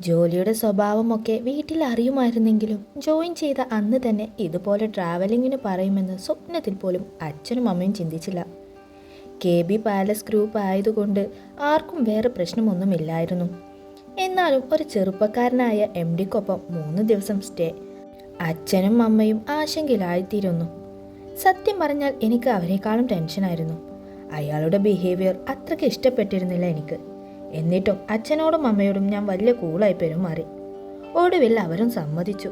ജോലിയുടെ സ്വഭാവമൊക്കെ വീട്ടിൽ അറിയുമായിരുന്നെങ്കിലും ജോയിൻ ചെയ്ത അന്ന് തന്നെ ഇതുപോലെ ട്രാവലിങ്ങിന് പറയുമെന്ന് സ്വപ്നത്തിൽ പോലും അച്ഛനും അമ്മയും ചിന്തിച്ചില്ല. KB പാലസ് ഗ്രൂപ്പ് ആയതുകൊണ്ട് ആർക്കും വേറെ പ്രശ്നമൊന്നുമില്ലായിരുന്നു. എന്നാലും ഒരു ചെറുപ്പക്കാരനായ MDക്കൊപ്പം 3 ദിവസം സ്റ്റേ. അച്ഛനും അമ്മയും ആശങ്കയിലായിത്തീരുന്നു. സത്യം പറഞ്ഞാൽ എനിക്ക് അവരെക്കാളും ടെൻഷനായിരുന്നു. അയാളുടെ ബിഹേവിയർ അത്രയ്ക്ക് ഇഷ്ടപ്പെട്ടിരുന്നില്ല എനിക്ക്. എന്നിട്ടും അച്ഛനോടും അമ്മയോടും ഞാൻ വലിയ കൂളായി പെരുമാറി. ഒടുവിൽ അവരും സമ്മതിച്ചു.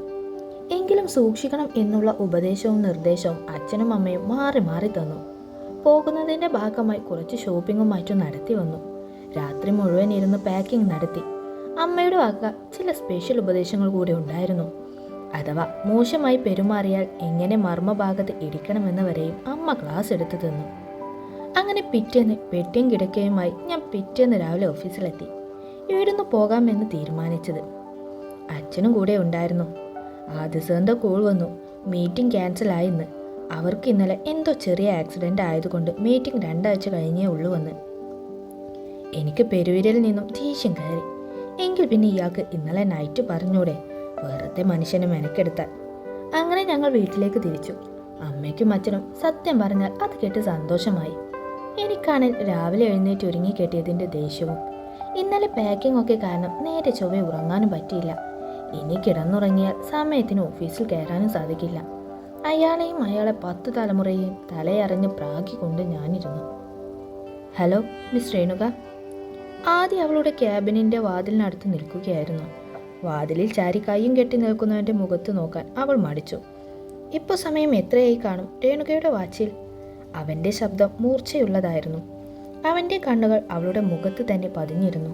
എങ്കിലും സൂക്ഷിക്കണം എന്നുള്ള ഉപദേശവും നിർദ്ദേശവും അച്ഛനും അമ്മയും മാറി മാറി തന്നു. പോകുന്നതിൻ്റെ ഭാഗമായി കുറച്ച് ഷോപ്പിങ്ങും മറ്റും നടത്തി വന്നു. രാത്രി മുഴുവൻ ഇരുന്ന് പാക്കിംഗ് നടത്തി. അമ്മയുടെ വക ചില സ്പെഷ്യൽ ഉപദേശങ്ങൾ കൂടി ഉണ്ടായിരുന്നു. അഥവാ മോശമായി പെരുമാറിയാൽ എങ്ങനെ മർമ്മഭാഗത്ത് ഇടിക്കണമെന്ന് വരെയും അമ്മ ക്ലാസ് എടുത്തു തന്നു. അങ്ങനെ പിറ്റേന്ന് പെട്ടിയും കിടക്കയുമായി ഞാൻ പിറ്റേന്ന് രാവിലെ ഓഫീസിലെത്തി. ഇവിടുന്ന് പോകാമെന്ന് തീരുമാനിച്ചത്. അച്ഛനും കൂടെ ഉണ്ടായിരുന്നു. ആദിസറിൻ്റെ കോൾ വന്നു. മീറ്റിംഗ് ക്യാൻസലായിന്ന്. അവർക്ക് ഇന്നലെ എന്തോ ചെറിയ ആക്സിഡൻ്റ് ആയതുകൊണ്ട് മീറ്റിംഗ് 2 ആഴ്ച കഴിഞ്ഞേ ഉള്ളൂ വന്ന്. എനിക്ക് പെരുവിരലിൽ നിന്നും ദേഷ്യം കയറി. എങ്കിൽ പിന്നെ ഇയാൾക്ക് ഇന്നലെ നൈറ്റ് പറഞ്ഞൂടെ, വെറുതെ മനുഷ്യനെ മെനക്കെടുത്താൽ. അങ്ങനെ ഞങ്ങൾ വീട്ടിലേക്ക് തിരിച്ചു. അമ്മയ്ക്കും അച്ഛനും സത്യം പറഞ്ഞാൽ അത് കേട്ട് സന്തോഷമായി. എനിക്കാണെങ്കിൽ രാവിലെ എഴുന്നേറ്റ് ഒരുങ്ങി കെട്ടിയതിൻ്റെ ദേഷ്യവും. ഇന്നലെ പാക്കിംഗ് ഒക്കെ കാരണം നേരെ ചൊവ്വെ ഉറങ്ങാനും പറ്റിയില്ല. ഇനി കിടന്നുറങ്ങിയാൽ സമയത്തിന് ഓഫീസിൽ കയറാനും സാധിക്കില്ല. അയാളെയും അയാളെ 10 തലമുറയെയും തലയറിഞ്ഞ് പ്രാഗിക്കൊണ്ട് ഞാനിരുന്നു. Hello miss Renuka. ആദ്യം അവളുടെ ക്യാബിനിൻ്റെ വാതിലിനടുത്ത് നിൽക്കുകയായിരുന്നു. വാതിലിൽ ചാരി കൈയും കെട്ടി നിൽക്കുന്നവൻ്റെ മുഖത്ത് നോക്കാൻ അവൾ മടിച്ചു. ഇപ്പോൾ സമയം എത്രയായി കാണും രേണുകയുടെ വാച്ചിൽ? അവൻ്റെ ശബ്ദം മൂർച്ചയുള്ളതായിരുന്നു. അവൻ്റെ കണ്ണുകൾ അവളുടെ മുഖത്ത് തന്നെ പതിഞ്ഞിരുന്നു.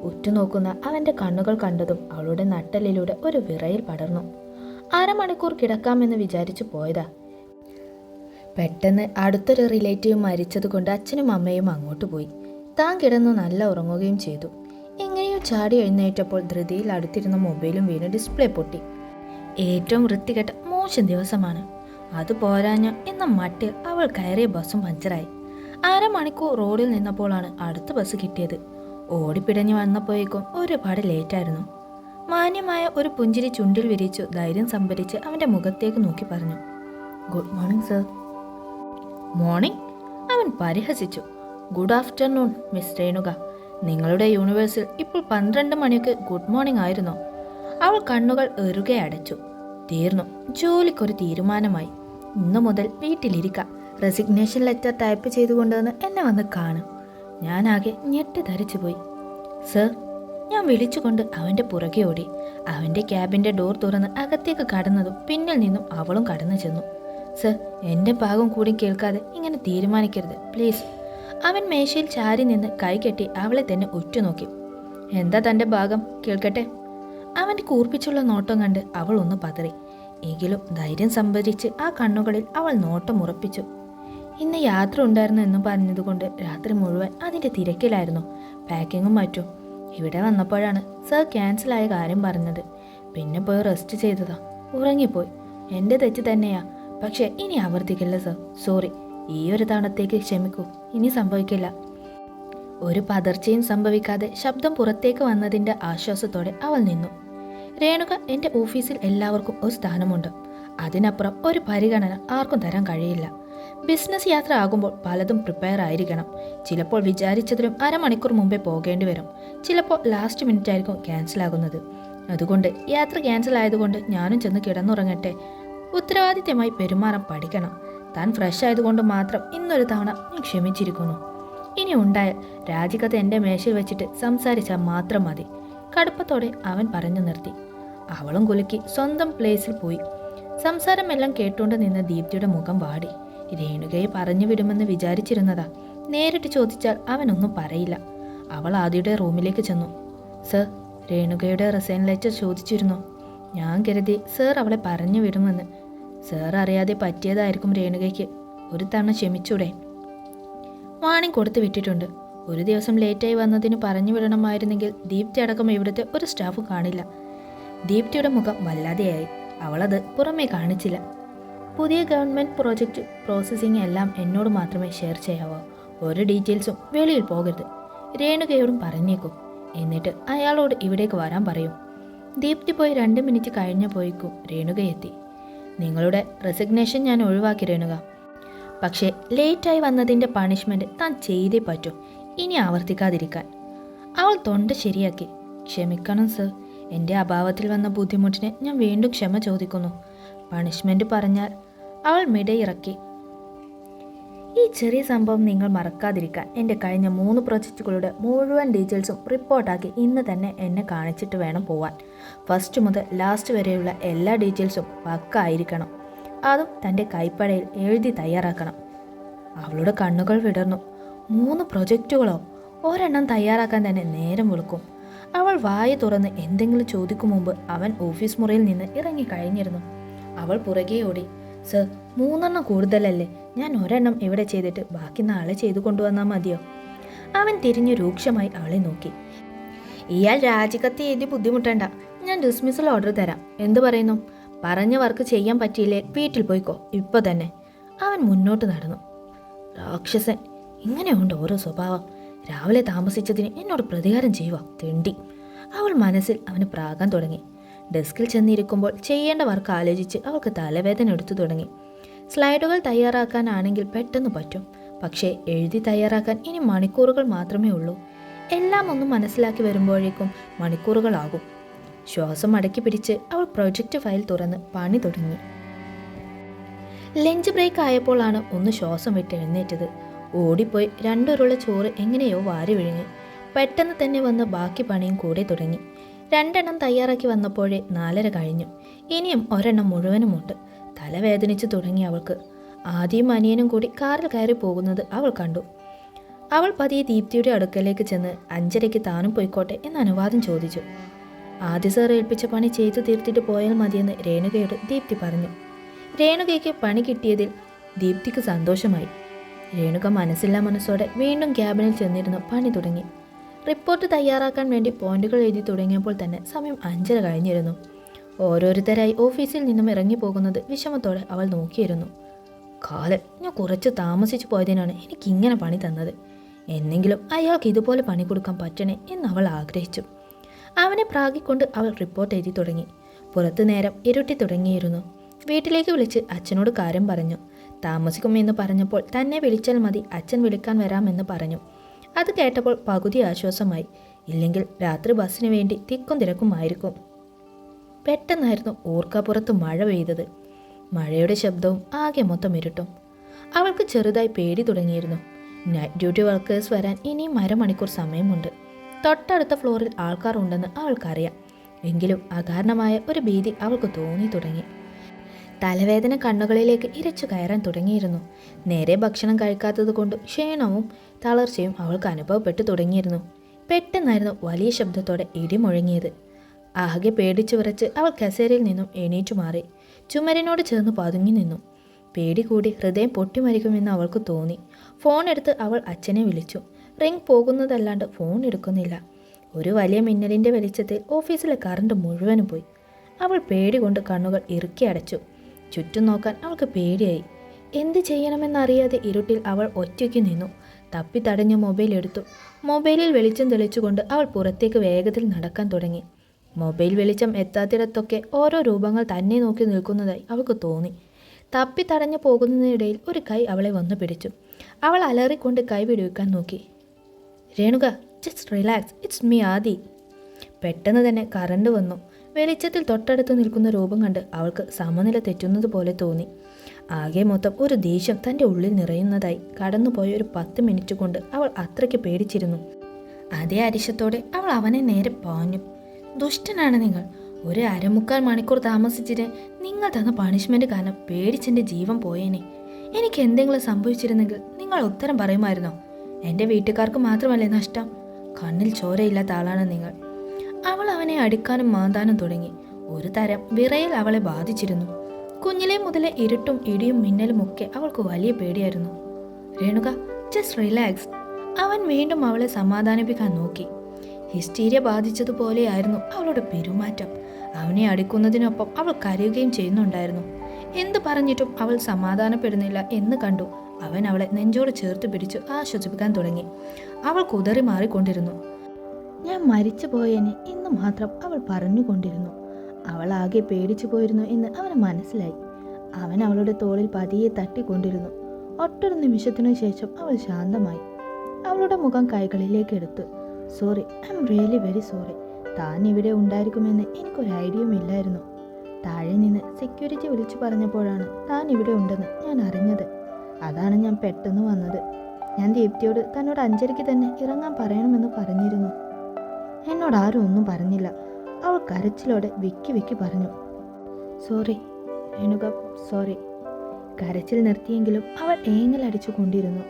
ഉറ്റുനോക്കുന്ന അവൻ്റെ കണ്ണുകൾ കണ്ടതും അവളുടെ നട്ടലിലൂടെ ഒരു വിറയിൽ പടർന്നു. 1/2 മണിക്കൂർ കിടക്കാമെന്ന് വിചാരിച്ചു പോയതാ. പെട്ടെന്ന് അടുത്തൊരു റിലേറ്റീവ് മരിച്ചതുകൊണ്ട് അച്ഛനും അമ്മയും അങ്ങോട്ട് പോയി. താൻ കിടന്നു നല്ല ഉറങ്ങുകയും ചെയ്തു. എങ്ങനെയോ ചാടി എഴുന്നേറ്റപ്പോൾ ധൃതിയിൽ അടുത്തിരുന്ന മൊബൈലും വീണ് ഡിസ്പ്ലേ പൊട്ടി. ഏറ്റവും വൃത്തികെട്ട മോശം ദിവസമാണ്. അത് പോരാഞ്ഞ എന്ന മട്ടിൽ അവൾ കയറിയ ബസ്സും പഞ്ചറായി. 1/2 മണിക്കൂർ റോഡിൽ നിന്നപ്പോഴാണ് അടുത്ത ബസ് കിട്ടിയത്. ഓടിപ്പിടഞ്ഞു വന്നപ്പോഴേക്കും ഒരുപാട് ലേറ്റായിരുന്നു. മാന്യമായ ഒരു പുഞ്ചിരി ചുണ്ടിൽ വിരിച്ചു ധൈര്യം സംഭരിച്ച് അവൻ്റെ മുഖത്തേക്ക് നോക്കി പറഞ്ഞു, ഗുഡ് മോർണിംഗ് സർ. മോർണിംഗ്? അവൻ പരിഹസിച്ചു. Good afternoon miss Renuka. നിങ്ങളുടെ യൂണിവേഴ്സിൽ ഇപ്പോൾ 12 മണിക്ക് ഗുഡ് മോർണിംഗ് ആയിരുന്നോ? അവൾ കണ്ണുകൾ എറുകെ അടച്ചു. തീർന്നു. ജോലിക്കൊരു തീരുമാനമായി. ഇന്നു മുതൽ വീട്ടിലിരിക്കാം. റെസിഗ്നേഷൻ ലെറ്റർ ടൈപ്പ് ചെയ്തുകൊണ്ടുവന്ന് എന്നെ വന്ന് കാണും. ഞാനാകെ ഞെട്ടിധരിച്ചു പോയി. സർ. ഞാൻ വിളിച്ചുകൊണ്ട് അവൻ്റെ പുറകെ ഓടി. അവൻ്റെ ക്യാബിൻ്റെ ഡോർ തുറന്ന് അകത്തേക്ക് കടന്നതും പിന്നിൽ നിന്നും അവളും കടന്നു ചെന്നു. സർ, എൻ്റെ ഭാഗം കൂടി കേൾക്കാതെ ഇങ്ങനെ തീരുമാനിക്കരുത് പ്ലീസ്. അവൻ മേശയിൽ ചാരി നിന്ന് കൈ കെട്ടി അവളെ തന്നെ ഉറ്റുനോക്കി. എന്താ തൻ്റെ ഭാഗം, കേൾക്കട്ടെ? അവൻ്റെ കൂർപ്പിച്ചുള്ള നോട്ടം കണ്ട് അവൾ ഒന്ന് പതറി. എങ്കിലും ധൈര്യം സംഭരിച്ച് ആ കണ്ണുകളിൽ അവൾ നോട്ടം ഉറപ്പിച്ചു. ഇന്ന് യാത്ര ഉണ്ടായിരുന്നു എന്ന് പറഞ്ഞതുകൊണ്ട് രാത്രി മുഴുവൻ അതിൻ്റെ തിരക്കിലായിരുന്നു, പാക്കിങ്ങും മറ്റും. ഇവിടെ വന്നപ്പോഴാണ് സർ ക്യാൻസലായ കാര്യം പറഞ്ഞത്. പിന്നെ പോയി റെസ്റ്റ് ചെയ്തതാ. ഉറങ്ങിപ്പോയി. എൻ്റെ തെറ്റ് തന്നെയാ. പക്ഷേ ഇനി ആവർത്തിക്കില്ല സർ. സോറി. ഈ ഒരു തവണത്തേക്ക് ക്ഷമിക്കൂ. ഇനി സംഭവിക്കില്ല. ഒരു പതർച്ചയും സംഭവിക്കാതെ ശബ്ദം പുറത്തേക്ക് വന്നതിൻ്റെ ആശ്വാസത്തോടെ അവൾ നിന്നു. രേണുക, എൻ്റെ ഓഫീസിൽ എല്ലാവർക്കും ഒരു സ്ഥാനമുണ്ട്. അതിനപ്പുറം ഒരു പരിഗണന ആർക്കും തരാൻ കഴിയില്ല. ബിസിനസ് യാത്ര ആകുമ്പോൾ പലതും പ്രിപ്പയർ ആയിരിക്കണം. ചിലപ്പോൾ വിചാരിച്ചതിലും 1/2 മണിക്കൂർ മുമ്പേ പോകേണ്ടി വരും. ചിലപ്പോൾ ലാസ്റ്റ് മിനിറ്റ് ആയിരിക്കും ക്യാൻസലാകുന്നത്. അതുകൊണ്ട് യാത്ര ക്യാൻസൽ ആയതുകൊണ്ട് ഞാനും ചെന്ന് കിടന്നുറങ്ങട്ടെ. ഉത്തരവാദിത്യമായി പെരുമാറാൻ പഠിക്കണം. താൻ ഫ്രഷ് ആയതുകൊണ്ട് മാത്രം ഇന്നൊരു തവണ ഞാൻ ക്ഷമിച്ചിരിക്കുന്നു. ഇനി ഉണ്ടായാൽ രാജിക്കത്ത് എൻ്റെ മേശയിൽ വെച്ചിട്ട് സംസാരിച്ചാൽ മാത്രം മതി. കടുപ്പത്തോടെ അവൻ പറഞ്ഞു നിർത്തി. അവളും കുലുക്കി സ്വന്തം പ്ലേസിൽ പോയി. സംസാരമെല്ലാം കേട്ടുകൊണ്ട് നിന്ന ദീപ്തിയുടെ മുഖം വാടി. രേണുകയെ പറഞ്ഞു വിടുമെന്ന് വിചാരിച്ചിരുന്നതാ. നേരിട്ട് ചോദിച്ചാൽ അവനൊന്നും പറയില്ല. അവൾ ആദിയുടെ റൂമിലേക്ക് ചെന്നു. സർ, രേണുകയുടെ റിസൈൻ ലെറ്റർ ചോദിച്ചിരുന്നു. ഞാൻ കരുതി സർ അവളെ പറഞ്ഞു വിടുമെന്ന്. സർ അറിയാതെ പറ്റിയതായിരിക്കും രേണുകയ്ക്ക്. ഒരു തവണ ക്ഷമിച്ചൂടെ? വാണിംഗ് കൊടുത്തു വിട്ടിട്ടുണ്ട്. ഒരു ദിവസം ലേറ്റായി വന്നതിന് പറഞ്ഞു വിടണമായിരുന്നെങ്കിൽ ദീപ്തി അടക്കം ഇവിടുത്തെ ഒരു സ്റ്റാഫ് കാണില്ല. ദീപ്തിയുടെ മുഖം വല്ലാതെയായി. അവളത് പുറമേ കാണിച്ചില്ല. പുതിയ ഗവൺമെൻറ് പ്രോജക്റ്റ് പ്രോസസ്സിംഗ് എല്ലാം എന്നോട് മാത്രമേ ഷെയർ ചെയ്യാവൂ. ഒരു ഡീറ്റെയിൽസും വെളിയിൽ പോകരുത്. രേണുകയോടും പറഞ്ഞേക്കൂ. എന്നിട്ട് അയാളോട് ഇവിടേക്ക് വരാൻ പറയും. ദീപ്തി പോയി 2 മിനിറ്റ് കഴിഞ്ഞപ്പോഴേക്കും രേണുക എത്തി. നിങ്ങളുടെ റെസിഗ്നേഷൻ ഞാൻ ഒഴിവാക്കി രേണുക. പക്ഷേ ലേറ്റായി വന്നതിൻ്റെ പണിഷ്മെൻറ്റ് താൻ ചെയ്തേ പറ്റൂ, ഇനി ആവർത്തിക്കാതിരിക്കാൻ. അവൾ തൊണ്ട ശരിയാക്കി. ക്ഷമിക്കണം സർ, എൻ്റെ അഭാവത്തിൽ വന്ന ബുദ്ധിമുട്ടിന് ഞാൻ വീണ്ടും ക്ഷമ ചോദിക്കുന്നു. പണിഷ്മെൻറ്റ് പറഞ്ഞാൽ അവൾ മിടയിറക്കി. ഈ ചെറിയ സംഭവം നിങ്ങൾ മറക്കാതിരിക്കാൻ എൻ്റെ കഴിഞ്ഞ 3 പ്രൊജക്റ്റുകളുടെ മുഴുവൻ ഡീറ്റെയിൽസും റിപ്പോർട്ടാക്കി ഇന്ന് തന്നെ എന്നെ കാണിച്ചിട്ട് വേണം പോവാൻ. ഫസ്റ്റ് മുതൽ ലാസ്റ്റ് വരെയുള്ള എല്ലാ ഡീറ്റെയിൽസും പക്ക ആയിരിക്കണം. അതും തൻ്റെ കൈപ്പടയിൽ എഴുതി തയ്യാറാക്കണം. അവളുടെ കണ്ണുകൾ വിടർന്നു. 3 പ്രൊജക്റ്റുകളോ? ഒരെണ്ണം തയ്യാറാക്കാൻ തന്നെ നേരം വിളിക്കും. അവൾ വായ തുറന്ന് എന്തെങ്കിലും ചോദിക്കും മുമ്പ് അവൻ ഓഫീസ് മുറിയിൽ നിന്ന് ഇറങ്ങിക്കഴിഞ്ഞിരുന്നു. അവൾ പുറകെ ഓടി. സർ, 3 എണ്ണം കൂടുതലല്ലേ? ഞാൻ ഒരെണ്ണം ഇവിടെ ചെയ്തിട്ട് ബാക്കി നാളെ ചെയ്തു കൊണ്ടുവന്നാൽ മതിയോ? അവൻ തിരിഞ്ഞു രൂക്ഷമായി അവളെ നോക്കി. ഇയാൾ രാജിക്കത്തി എഴുതി ബുദ്ധിമുട്ടണ്ട. ഞാൻ ഡിസ്മിസൽ ഓർഡർ തരാം. എന്തു പറയുന്നു? പറഞ്ഞ വർക്ക് ചെയ്യാൻ പറ്റിയില്ലേ വീട്ടിൽ പോയിക്കോ ഇപ്പോൾ തന്നെ. അവൻ മുന്നോട്ട് നടന്നു. രാക്ഷസൻ, ഇങ്ങനെയുണ്ട് ഓരോ സ്വഭാവം. രാവിലെ താമസിച്ചതിന് എന്നോട് പ്രതികാരം ചെയ്യുക തെണ്ടി. അവൾ മനസ്സിൽ അവന് പ്രാകാൻ തുടങ്ങി. ഡെസ്കിൽ ചെന്നിരിക്കുമ്പോൾ ചെയ്യേണ്ട വർക്ക് ആലോചിച്ച് അവൾക്ക് തലവേദന എടുത്തു തുടങ്ങി. സ്ലൈഡുകൾ തയ്യാറാക്കാനാണെങ്കിൽ പെട്ടെന്ന് പറ്റും. പക്ഷേ എഴുതി തയ്യാറാക്കാൻ ഇനി മണിക്കൂറുകൾ മാത്രമേ ഉള്ളൂ. എല്ലാം ഒന്ന് മനസ്സിലാക്കി വരുമ്പോഴേക്കും മണിക്കൂറുകളാകും. ശ്വാസം അടക്കി പിടിച്ച് അവൾ പ്രൊജക്റ്റ് ഫയൽ തുറന്ന് പണി തുടങ്ങി. ലഞ്ച് ബ്രേക്ക് ആയപ്പോഴാണ് ഒന്ന് ശ്വാസം വിട്ട് എഴുന്നേറ്റത്. ഓടിപ്പോയി 2 ഉരുള ചോറ് എങ്ങനെയോ വാരി വിഴുങ്ങി. പെട്ടെന്ന് തന്നെ വന്ന് ബാക്കി പണിയും കൂടെ തുടങ്ങി. 2 എണ്ണം തയ്യാറാക്കി വന്നപ്പോഴേ 4:30 കഴിഞ്ഞു. ഇനിയും ഒരെണ്ണം മുഴുവനുമുണ്ട്. തലവേദനിച്ചു തുടങ്ങി അവൾക്ക്. ആദ്യം അനിയനും കൂടി കാറിൽ കയറി പോകുന്നത് അവൾ കണ്ടു. അവൾ പതിയെ ദീപ്തിയുടെ അടുക്കലേക്ക് ചെന്ന് 5:30 താനും പോയിക്കോട്ടെ എന്ന് അനുവാദം ചോദിച്ചു. ആദ്യ സാർ ഏൽപ്പിച്ച പണി ചെയ്തു തീർത്തിട്ട് പോയാൽ മതിയെന്ന് രേണുകയോട് ദീപ്തി പറഞ്ഞു. രേണുകയ്ക്ക് പണി കിട്ടിയതിൽ ദീപ്തിക്ക് സന്തോഷമായി. രേണുക മനസ്സില്ലാ മനസ്സോടെ വീണ്ടും ക്യാബിനിൽ ചെന്നിരുന്ന് പണി തുടങ്ങി. റിപ്പോർട്ട് തയ്യാറാക്കാൻ വേണ്ടി പോയിന്റുകൾ എഴുതി തുടങ്ങിയപ്പോൾ തന്നെ സമയം 5:30 കഴിഞ്ഞിരുന്നു. ഓരോരുത്തരായി ഓഫീസിൽ നിന്നും ഇറങ്ങിപ്പോകുന്നത് വിഷമത്തോടെ അവൾ നോക്കിയിരുന്നു. കാലൻ, ഞാൻ കുറച്ച് താമസിച്ചു പോയതിനാണ് എനിക്കിങ്ങനെ പണി തന്നത്. എന്നെങ്കിലും അയാൾക്ക് ഇതുപോലെ പണി കൊടുക്കാൻ പറ്റണേ എന്ന് അവൾ ആഗ്രഹിച്ചു. അവനെ പ്രാഗിക്കൊണ്ട് അവൾ റിപ്പോർട്ട് എഴുതി തുടങ്ങി. പുറത്തു നേരം ഇരുട്ടി തുടങ്ങിയിരുന്നു. വീട്ടിലേക്ക് വിളിച്ച് അച്ഛനോട് കാര്യം പറഞ്ഞു. താമസിക്കുമെന്ന് പറഞ്ഞപ്പോൾ തന്നെ വിളിച്ചാൽ മതി, അച്ഛൻ വിളിക്കാൻ വരാമെന്ന് പറഞ്ഞു. അത് കേട്ടപ്പോൾ പകുതി ആശ്വാസമായി. ഇല്ലെങ്കിൽ രാത്രി ബസ്സിന് വേണ്ടി തിക്കും തിരക്കുമായിരിക്കും. പെട്ടെന്നായിരുന്നു ഓർക്കാപ്പുറത്ത് മഴ പെയ്തത്. മഴയുടെ ശബ്ദവും ആകെ മൊത്തം ഇരുട്ടും. അവൾക്ക് ചെറുതായി പേടി തുടങ്ങിയിരുന്നു. നൈറ്റ് ഡ്യൂട്ടി വർക്കേഴ്സ് വരാൻ ഇനിയും 1/2 മണിക്കൂർ സമയമുണ്ട്. തൊട്ടടുത്ത ഫ്ലോറിൽ ആൾക്കാർ ഉണ്ടെന്ന് അവൾക്കറിയാം. എങ്കിലും അകാരണമായ ഒരു ഭീതി അവൾക്ക് തോന്നി തുടങ്ങി. തലവേദന കണ്ണുകളിലേക്ക് ഇരച്ചു കയറാൻ തുടങ്ങിയിരുന്നു. നേരെ ഭക്ഷണം കഴിക്കാത്തത് കൊണ്ട് ക്ഷീണവും തളർച്ചയും അവൾക്ക് അനുഭവപ്പെട്ടു തുടങ്ങിയിരുന്നു. പെട്ടെന്നായിരുന്നു വലിയ ശബ്ദത്തോടെ ഇടി മുഴങ്ങിയത്. ആകെ പേടിച്ചു വിറച്ച് അവൾ കസേരയിൽ നിന്നും എണീറ്റു മാറി. ചുമരിനോട് ചേർന്ന് പതുങ്ങി നിന്നു. പേടി കൂടി ഹൃദയം പൊട്ടിമരിക്കുമെന്ന് അവൾക്ക് തോന്നി. ഫോൺ എടുത്ത് അവൾ അച്ഛനെ വിളിച്ചു. റിംഗ് പോകുന്നതല്ലാണ്ട് ഫോൺ എടുക്കുന്നില്ല. ഒരു വലിയ മിന്നലിൻ്റെ വെളിച്ചത്തിൽ ഓഫീസിലെ കറണ്ട് മുഴുവനും പോയി. അവൾ പേടി കൊണ്ട് കണ്ണുകൾ ഇറുക്കി അടച്ചു. ചുറ്റും നോക്കാൻ അവൾക്ക് പേടിയായി. എന്ത് ചെയ്യണമെന്നറിയാതെ ഇരുട്ടിൽ അവൾ ഒറ്റയ്ക്ക് നിന്നു. തപ്പി തടഞ്ഞ് മൊബൈൽ എടുത്തു. മൊബൈലിൽ വെളിച്ചം തെളിച്ചുകൊണ്ട് അവൾ പുറത്തേക്ക് വേഗത്തിൽ നടക്കാൻ തുടങ്ങി. മൊബൈൽ വെളിച്ചം എത്താത്തിടത്തൊക്കെ ഓരോ രൂപങ്ങൾ തന്നെ നോക്കി നിൽക്കുന്നതായി അവൾക്ക് തോന്നി. തപ്പി തടഞ്ഞു പോകുന്നതിനിടയിൽ ഒരു കൈ അവളെ വന്നു പിടിച്ചു. അവൾ അലറിക്കൊണ്ട് കൈ വിടുവിക്കാൻ നോക്കി. Renuka, just relax, it's me Adi. പെട്ടെന്ന് തന്നെ കറണ്ട് വന്നു. വെളിച്ചത്തിൽ തൊട്ടടുത്ത് നിൽക്കുന്ന രൂപം കണ്ട് അവൾക്ക് സമനില തെറ്റുന്നത് പോലെ തോന്നി. ആകെ മൊത്തം ഒരു ദേഷ്യം തൻ്റെ ഉള്ളിൽ നിറയുന്നതായി. കടന്നുപോയ ഒരു 10 മിനിറ്റ് കൊണ്ട് അവൾ അത്രയ്ക്ക് പേടിച്ചിരുന്നു. അതേ അരിശത്തോടെ അവൾ അവനെ നേരെ പാഞ്ഞു. ദുഷ്ടനാണ് നിങ്ങൾ. ഒരു 1/4 മണിക്കൂർ താമസിച്ചിട്ട് നിങ്ങൾ തന്ന പണിഷ്മെൻറ്റ് കാരണം പേടിച്ചെൻ്റെ ജീവൻ പോയേനെ. എനിക്ക് എന്തെങ്കിലും സംഭവിച്ചിരുന്നെങ്കിൽ നിങ്ങൾ ഉത്തരം പറയുമായിരുന്നോ? എൻ്റെ വീട്ടുകാർക്ക് മാത്രമല്ലേ നഷ്ടം? കണ്ണിൽ ചോരയില്ലാത്ത ആളാണ് നിങ്ങൾ. അവൾ അവനെ അടിക്കാനും മാന്താനും തുടങ്ങി. ഒരു തരം വിറയൽ അവളെ ബാധിച്ചിരുന്നു. കുഞ്ഞിലെ മുതലേ ഇരുട്ടും ഇടിയും മിന്നലും ഒക്കെ അവൾക്ക് വലിയ പേടിയായിരുന്നു. Renuka, just relax. അവൻ വീണ്ടും അവളെ സമാധാനിപ്പിക്കാൻ നോക്കി. ഹിസ്റ്റീരിയ ബാധിച്ചതുപോലെയായിരുന്നു അവളുടെ പെരുമാറ്റം. അവനെ അടിക്കുന്നതിനൊപ്പം അവൾ കരയുകയും ചെയ്യുന്നുണ്ടായിരുന്നു. എന്തു പറഞ്ഞിട്ടും അവൾ സമാധാനപ്പെടുന്നില്ല എന്ന് കണ്ടു അവൻ അവളെ നെഞ്ചോട് ചേർത്ത് പിടിച്ചു ആശ്വസിപ്പിക്കാൻ തുടങ്ങി. അവൾ കുതറി മാറിക്കൊണ്ടിരുന്നു. ഞാൻ മരിച്ചു പോയേനെ എന്ന് മാത്രം അവൾ പറഞ്ഞുകൊണ്ടിരുന്നു. അവൾ ആകെ പേടിച്ചു പോയിരുന്നു എന്ന് അവന് മനസ്സിലായി. അവൻ അവളുടെ തോളിൽ പതിയെ തട്ടിക്കൊണ്ടിരുന്നു. ഒട്ടൊരു നിമിഷത്തിനു ശേഷം അവൾ ശാന്തമായി. അവളുടെ മുഖം കൈകളിലേക്ക് എടുത്തു. Sorry, I am really very sorry. താൻ ഇവിടെ ഉണ്ടായിരിക്കുമെന്ന് എനിക്കൊരു ഐഡിയയും ഇല്ലായിരുന്നു. താഴെ നിന്ന് സെക്യൂരിറ്റി വിളിച്ചു പറഞ്ഞപ്പോഴാണ് താൻ ഇവിടെ ഉണ്ടെന്ന് ഞാൻ അറിഞ്ഞത്. അതാണ് ഞാൻ പെട്ടെന്ന് വന്നത്. ഞാൻ ദീപ്തിയോട് തന്നോട് 5:30 തന്നെ ഇറങ്ങാൻ പറയണമെന്ന് പറഞ്ഞിരുന്നു. എന്നോട് ആരും ഒന്നും പറഞ്ഞില്ല. അവൾ കരച്ചിലോടെ വിക്കി പറഞ്ഞു. Sorry Renuka, sorry. കരച്ചിൽ നിർത്തിയെങ്കിലും അവൾ ഏങ്ങലടിച്ചു കൊണ്ടിരുന്നു.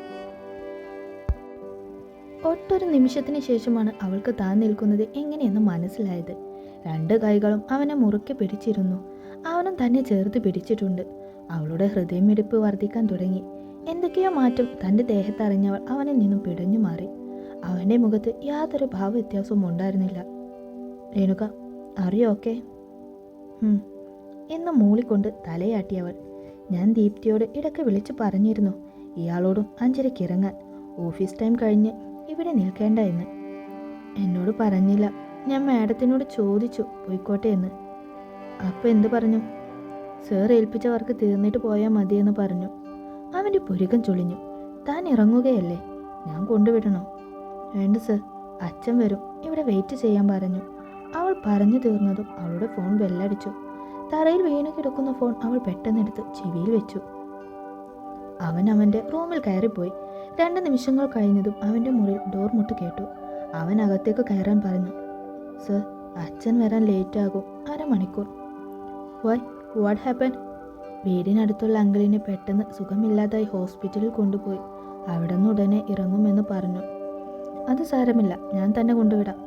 ഒട്ടൊരു നിമിഷത്തിന് ശേഷമാണ് അവൾക്ക് താൻ നിൽക്കുന്നത് എങ്ങനെയെന്ന് മനസ്സിലായത്. 2 കൈകളും അവനെ മുറുക്കി പിടിച്ചിരുന്നു. അവനും തന്നെ ചേർത്ത് പിടിച്ചിട്ടുണ്ട്. അവളുടെ ഹൃദയമിടിപ്പ് വർദ്ധിക്കാൻ തുടങ്ങി. എന്തൊക്കെയോ മാറ്റം തൻ്റെ ദേഹത്തറിഞ്ഞവൾ അവനിൽ നിന്നും പിടഞ്ഞു മാറി. അവൻ്റെ മുഖത്ത് യാതൊരു ഭാവവ്യത്യാസവും ഉണ്ടായിരുന്നില്ല. രേണുക, അറിയോ ഓക്കെ എന്ന് മൂളിക്കൊണ്ട് തലയാട്ടിയവൾ. ഞാൻ ദീപ്തിയോട് ഇടയ്ക്ക് വിളിച്ചു പറഞ്ഞിരുന്നു ഇയാളോടും 5:30 ഇറങ്ങാൻ, ഓഫീസ് ടൈം കഴിഞ്ഞ് ഇവിടെ നിൽക്കേണ്ട എന്ന്. എന്നോട് പറഞ്ഞില്ല. ഞാൻ മാഡത്തിനോട് ചോദിച്ചു പോയിക്കോട്ടെ എന്ന്. അപ്പോൾ എന്ത് പറഞ്ഞു? സാർ ഏൽപ്പിച്ച വർക്ക് തീർന്നിട്ട് പോയാൽ മതിയെന്ന് പറഞ്ഞു. അവൻ്റെ പുരുകം ചൊളിഞ്ഞു. താൻ ഇറങ്ങുകയല്ലേ? ഞാൻ കൊണ്ടുവിടണോ? വേണ്ട സർ, അച്ഛൻ വരും, ഇവിടെ വെയിറ്റ് ചെയ്യാൻ പറഞ്ഞു. അവൾ പറഞ്ഞു തീർന്നതും അവളുടെ ഫോൺ ബെല്ലടിച്ചു. തറയിൽ വീണു കിടക്കുന്ന ഫോൺ അവൾ പെട്ടെന്നെടുത്ത് ചെവിയിൽ വെച്ചു. അവൻ അവൻ്റെ റൂമിൽ കയറിപ്പോയി. 2 നിമിഷങ്ങൾ കഴിഞ്ഞതും അവൻ്റെ മുറിയിൽ ഡോർ മുട്ട് കേട്ടു. അവൻ അകത്തേക്ക് കയറാൻ പറഞ്ഞു. സർ, അച്ഛൻ വരാൻ ലേറ്റാകും, 1/2 മണിക്കൂർ. Why, what happen? വീടിനടുത്തുള്ള അങ്കിളിനെ പെട്ടെന്ന് സുഖമില്ലാതായി ഹോസ്പിറ്റലിൽ കൊണ്ടുപോയി. അവിടെ നിന്ന് ഉടനെ ഇറങ്ങുമെന്ന് പറഞ്ഞു. അത് സാരമില്ല, ഞാൻ തന്നെ കൊണ്ടുവിടാം.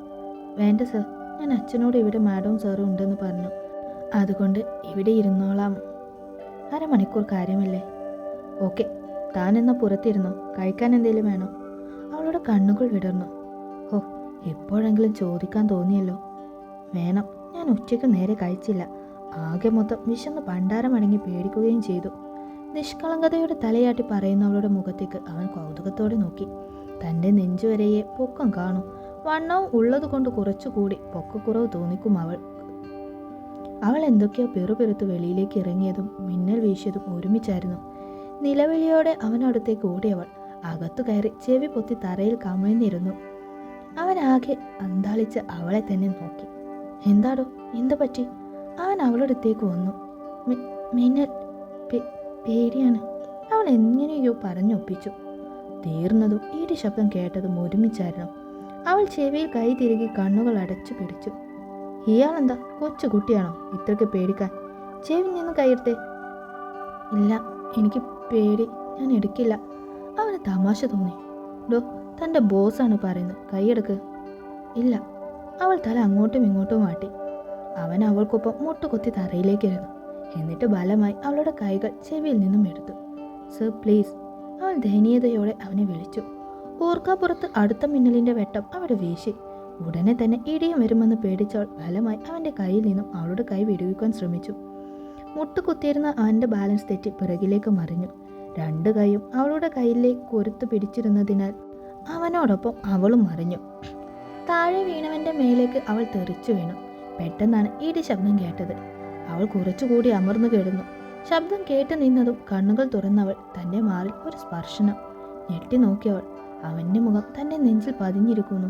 വേണ്ട സർ, ഞാൻ അച്ഛനോട് ഇവിടെ മാഡവും സാറും ഉണ്ടെന്ന് പറഞ്ഞു. അതുകൊണ്ട് ഇവിടെ ഇരുന്നോളാം. 1/2 മണിക്കൂർ കാര്യമല്ലേ? ഓക്കെ, താൻ എന്നാ പുറത്തിരുന്നോ? കഴിക്കാൻ എന്തെങ്കിലും വേണോ? അവളുടെ കണ്ണുകൾ വിടർന്നു. ഓ, എപ്പോഴെങ്കിലും ചോദിക്കാൻ തോന്നിയല്ലോ. വേണം, ഞാൻ ഉച്ചയ്ക്ക് നേരെ കഴിച്ചില്ല. ആകെ മൊത്തം വിശന്ന് പണ്ടാരമടങ്ങി പേടിക്കുകയും ചെയ്തു. നിഷ്കളങ്കതയോടെ തലയാട്ടി പറയുന്നവളുടെ മുഖത്തേക്ക് അവൻ കൗതുകത്തോടെ നോക്കി. തൻ്റെ നെഞ്ചുവരെയെ പൊക്കം കാണും. വണ്ണവും ഉള്ളതുകൊണ്ട് കുറച്ചുകൂടി പൊക്കക്കുറവ് തോന്നിക്കും അവൾ. അവൾ എന്തൊക്കെയോ പെറുപെറുത്ത് വെളിയിലേക്ക് ഇറങ്ങിയതും മിന്നൽ വീശിയതും ഒരുമിച്ചായിരുന്നു. നിലവിളിയോടെ അവനടുത്തേക്ക് ഓടിയവൾ അകത്തു കയറി ചെവി പൊത്തി തറയിൽ കമിഴ്ന്നിരുന്നു. അവനാകെ അന്താളിച്ച് അവളെ തന്നെ നോക്കി. എന്താടോ, എന്തു പറ്റി? അവൻ അവളടുത്തേക്ക് വന്നു. മിന്നൽ, പേടിയാണ്, അവൾ എങ്ങനെയോ പറഞ്ഞൊപ്പിച്ചു. തീർന്നതും ഈടി ശബ്ദം കേട്ടതും ഒരുമിച്ചായിരുന്നു. അവൾ ചെവിയിൽ കൈ തിരുകി കണ്ണുകൾ അടച്ചു പിടിച്ചു. ഇയാളെന്താ കൊച്ചുകുട്ടിയാണോ ഇത്രയ്ക്ക് പേടിക്കാൻ? ചെവിൽ നിന്ന് കൈയെടുത്തേ. ഇല്ല, എനിക്ക് പേടി, ഞാൻ എടുക്കില്ല. അവന് തമാശ തോന്നി. ഡോ, തൻ്റെ ബോസാണ് പറയുന്നത്, കൈയെടുക്ക്. ഇല്ല. അവൾ തല അങ്ങോട്ടും ഇങ്ങോട്ടും മാറ്റി. അവൻ അവൾക്കൊപ്പം മുട്ടുകുത്തി തറയിലേക്കിരുന്നു. എന്നിട്ട് ബലമായി അവളുടെ കൈകൾ ചെവിയിൽ നിന്നും എടുത്തു. സർ പ്ലീസ്, അവൾ ദയനീയതയോടെ അവനെ വിളിച്ചു. ഓർക്കാപ്പുറത്ത് അടുത്ത മിന്നലിൻ്റെ വെട്ടം അവിടെ വീശി. ഉടനെ തന്നെ ഇടിയും വരുമെന്ന് പേടിച്ചവൾ ബലമായി അവൻ്റെ കയ്യിൽ നിന്നും അവളുടെ കൈ വിടുവിക്കാൻ ശ്രമിച്ചു. മുട്ടുകുത്തിയിരുന്ന അവൻ്റെ ബാലൻസ് തെറ്റി പിറകിലേക്ക് മറിഞ്ഞു. 2 കൈയും അവളുടെ കയ്യിലേക്ക് കൊരുത്തു പിടിച്ചിരുന്നതിനാൽ അവനോടൊപ്പം അവളും മറിഞ്ഞു. താഴെ വീണവൻ്റെ മേലേക്ക് അവൾ തെറിച്ചു വീണു. പെട്ടെന്നാണ് ഇടി ശബ്ദം കേട്ടത്. അവൾ കുറച്ചുകൂടി അമർന്നു കിടന്നു. ശബ്ദം കേട്ട് നിന്നതും കണ്ണുകൾ തുറന്നവൾ തൻ്റെ മാറിൽ ഒരു സ്പർശനം. ഞെട്ടി നോക്കിയവൾ അവൻ്റെ മുഖം തൻ്റെ നെഞ്ചിൽ പതിഞ്ഞിരിക്കുന്നു.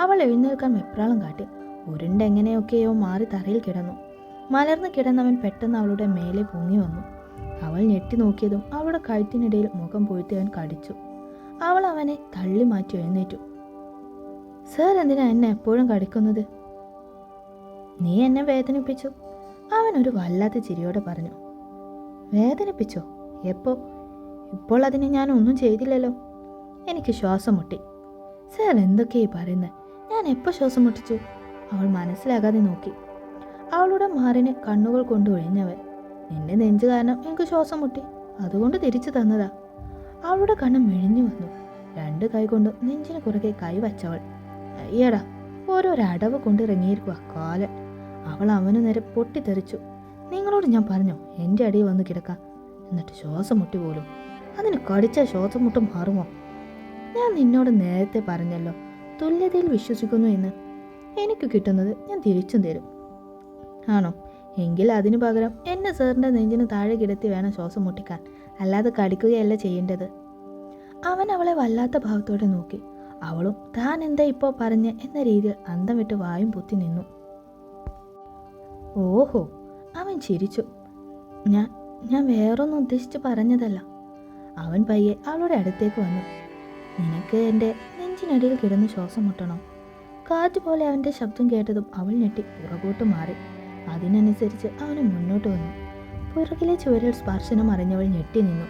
അവൾ എഴുന്നേൽക്കാൻ വെപ്രാളം കാട്ടി. ഉരുണ്ടെങ്ങനെയൊക്കെയോ മാറി തറയിൽ കിടന്നു. മലർന്നു കിടന്നവൻ പെട്ടെന്ന് അവളുടെ മേലെ പൊങ്ങി വന്നു. അവൾ ഞെട്ടി നോക്കിയതും അവളുടെ കഴുത്തിനിടയിൽ മുഖം പൊഴുത്തി അവൻ കടിച്ചു. അവൾ അവനെ തള്ളി മാറ്റി എഴുന്നേറ്റു. സാർ എന്തിനാ എന്നെ എപ്പോഴും കടിക്കുന്നത്? നീ എന്നെ വേദനിപ്പിച്ചു. അവൻ ഒരു വല്ലാത്ത ചിരിയോടെ പറഞ്ഞു. വേദനിപ്പിച്ചോ? എപ്പോ? ഇപ്പോൾ അതിന് ഞാൻ ഒന്നും ചെയ്തില്ലല്ലോ. എനിക്ക് ശ്വാസം മുട്ടി. സാർ എന്തൊക്കെയായി പറയുന്നത്? ഞാൻ എപ്പോൾ ശ്വാസം മുട്ടിച്ചു? അവൾ മനസ്സിലാകാതെ നോക്കി. അവളുടെ മാറിനെ കണ്ണുകൾ കൊണ്ട് ഒഴിഞ്ഞവൻ. നിന്റെ നെഞ്ചു കാരണം എനിക്ക് ശ്വാസം മുട്ടി, അതുകൊണ്ട് തിരിച്ചു തന്നതാ. അവളുടെ കണ്ണ് മെഴിഞ്ഞു വന്നു. 2 കൈ കൊണ്ട് നെഞ്ചിന് കുറുകെ കൈവച്ചവൾ. അയ്യടാ, ഓരോരടവ് കൊണ്ട് ഇറങ്ങിയിരിക്കുക കാലൻ. അവൾ അവനു നേരെ പൊട്ടിത്തെറിച്ചു. നിങ്ങളോട് ഞാൻ പറഞ്ഞോ എൻ്റെ അടിയിൽ വന്ന് കിടക്കാൻ? എന്നിട്ട് ശ്വാസം മുട്ടി പോലും. അതിന് കടിച്ച ശ്വാസം മുട്ട് മാറുമോ? ഞാൻ നിന്നോട് നേരത്തെ പറഞ്ഞല്ലോ തുല്യതയിൽ വിശ്വസിക്കുന്നു എന്ന്. എനിക്ക് കിട്ടുന്നത് ഞാൻ തിരിച്ചും തരും. ആണോ? എങ്കിൽ അതിനു പകരം എന്നെ സാറിൻ്റെ നെഞ്ചിന് താഴെ കിടത്തി വേണം ശ്വാസം മുട്ടിക്കാൻ, അല്ലാതെ കടിക്കുകയല്ല ചെയ്യേണ്ടത്. അവൻ അവളെ വല്ലാത്ത ഭാവത്തോടെ നോക്കി. അവളും താൻ എന്താ ഇപ്പോൾ പറഞ്ഞ് എന്ന രീതിയിൽ അന്തം വിട്ട് വായും പൊത്തി നിന്നു. ഓഹോ, അവൻ ചിരിച്ചു. ഞാൻ വേറൊന്നും ഉദ്ദേശിച്ച് പറഞ്ഞതല്ല. അവൻ പയ്യെ അവളുടെ അടുത്തേക്ക് വന്നു. നിനക്ക് എൻ്റെ നെഞ്ചിനടിയിൽ കിടന്ന് ശ്വാസം മുട്ടണോ? കാറ്റ് പോലെ അവൻ്റെ ശബ്ദം കേട്ടതും അവൾ ഞെട്ടി പുറകോട്ട് മാറി. അതിനനുസരിച്ച് അവന് മുന്നോട്ട് വന്നു. പുറകിലെ ചുവരിൽ സ്പർശനം അറിഞ്ഞവൾ ഞെട്ടി നിന്നു.